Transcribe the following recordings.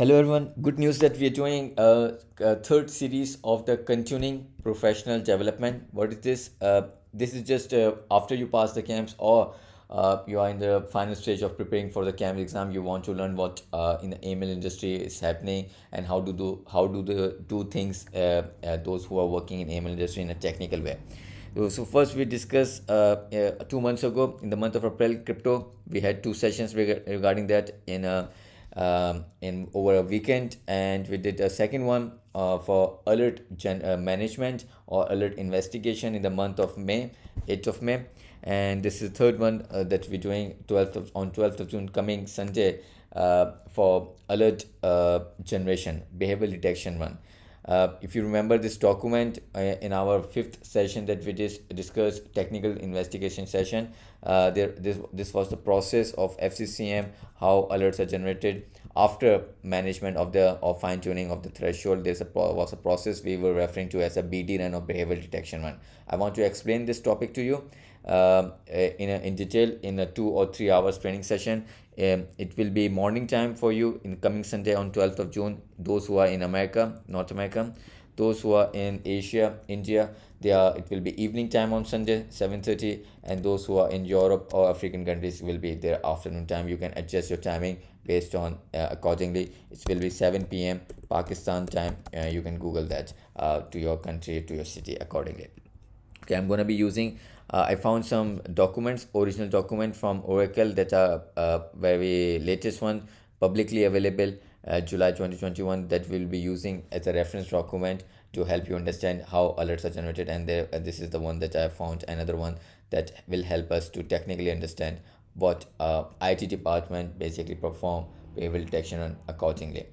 Hello everyone. Good news that we are doing a third series of the continuing professional development. What is this? This is just after you pass the camps or you are in the final stage of preparing for the camp exam. You want to learn what in the email industry is happening and how do things those who are working in email industry in a technical way. So first we discussed 2 months ago in the month of April crypto. We had two sessions regarding that in over a weekend, and we did a second one for management or alert investigation in the month of May, 8th of May, and this is the third one that we're doing 12th of June coming Sunday for alert generation behavioral detection one. If you remember this document in our fifth session that we discussed technical investigation session, this was the process of FCCM, how alerts are generated after management of the or fine tuning of the threshold. Was a process we were referring to as a BD run or behavioral detection run. I want to explain this topic to you in detail in a 2 or 3 hours training session. It will be morning time for you in coming Sunday on 12th of June. Those who are in America, North America, those who are in Asia, India, it will be evening time on Sunday 7:30, and those who are in Europe or African countries will be their afternoon time. You can adjust your timing based on accordingly. It will be 7 p.m. Pakistan time. You can Google that to your country, to your city accordingly. Okay, I'm going to be using I found some documents, original document from Oracle that are very latest one, publicly available, July 2021, that we'll be using as a reference document to help you understand how alerts are generated. And this is the one that I found, another one that will help us to technically understand what IT department basically perform behavioral detection on accordingly.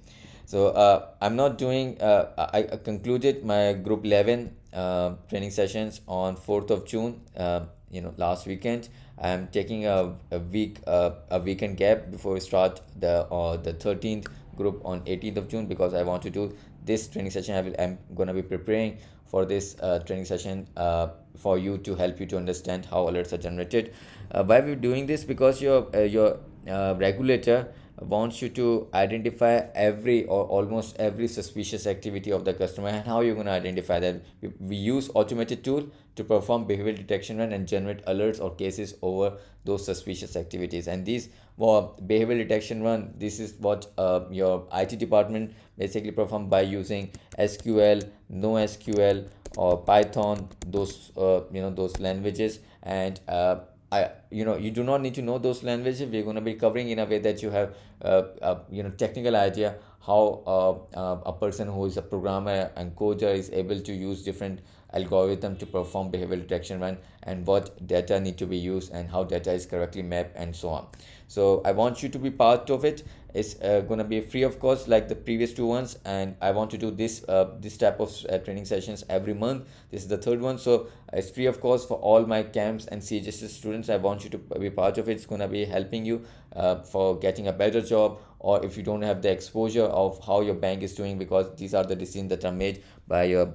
So I'm not doing. I concluded my group 11 training sessions on 4th of June. Last weekend. I'm taking a weekend gap before we start the 13th group on 18th of June, because I want to do this training session. I'm gonna be preparing for this training session for you, to help you to understand how alerts are generated. Why we're doing this? Because your regulator wants you to identify every or almost every suspicious activity of the customer. And how you're going to identify that? We use automated tool to perform behavioral detection run and generate alerts or cases over those suspicious activities. And these behavioral detection run, this is what your IT department basically perform by using SQL, NoSQL, or Python, those languages. And you do not need to know those languages. We're going to be covering in a way that you have technical idea how a person who is a programmer and coder is able to use different algorithm to perform behavioral detection run, and what data need to be used and how data is correctly mapped and so on. So I want you to be part of it. It's going to be free of cost like the previous two ones, and I want to do this type of training sessions every month. This is the third one, so it's free of cost for all my camps and CHSS students. I want you to be part of it. It's going to be helping you for getting a better job, or if you don't have the exposure of how your bank is doing, because these are the decisions that are made by your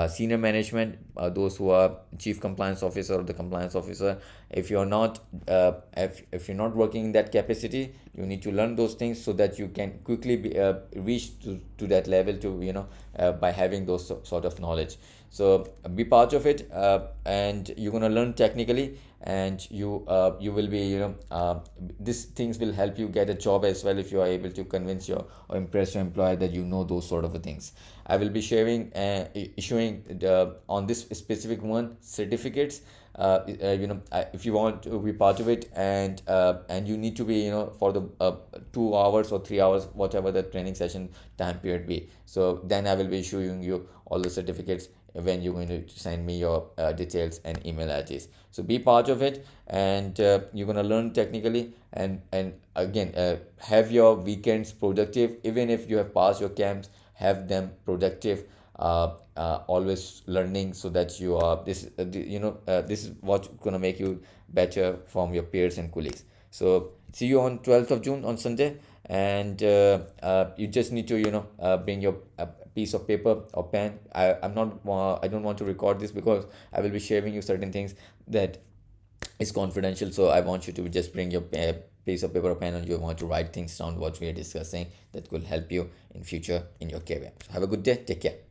senior management, those who are chief compliance officer or the compliance officer. If you're not if you're not working in that capacity, you need to learn those things so that you can quickly reach to that level, to by having those sort of knowledge. So be part of it, and you're going to learn technically, and you will be these things will help you get a job as well, if you are able to convince your or impress your employer that you know those sort of things. I will be sharing issuing on this specific one certificates. If you want to be part of it, and you need to be for the 2 hours or 3 hours, whatever the training session time period be. So then I will be issuing you all the certificates when you're going to send me your details and email address. So be part of it, and you're going to learn technically, and again, have your weekends productive. Even if you have passed your camps, have them productive. Always learning, so that you are this is what's going to make you better from your peers and colleagues. So see you on 12th of June on Sunday, and you just need to bring your piece of paper or pen. I don't want to record this, because I will be sharing you certain things that is confidential. So I want you to just bring your piece of paper or pen and you want to write things down what we are discussing that will help you in future in your career. So have a good day. Take care.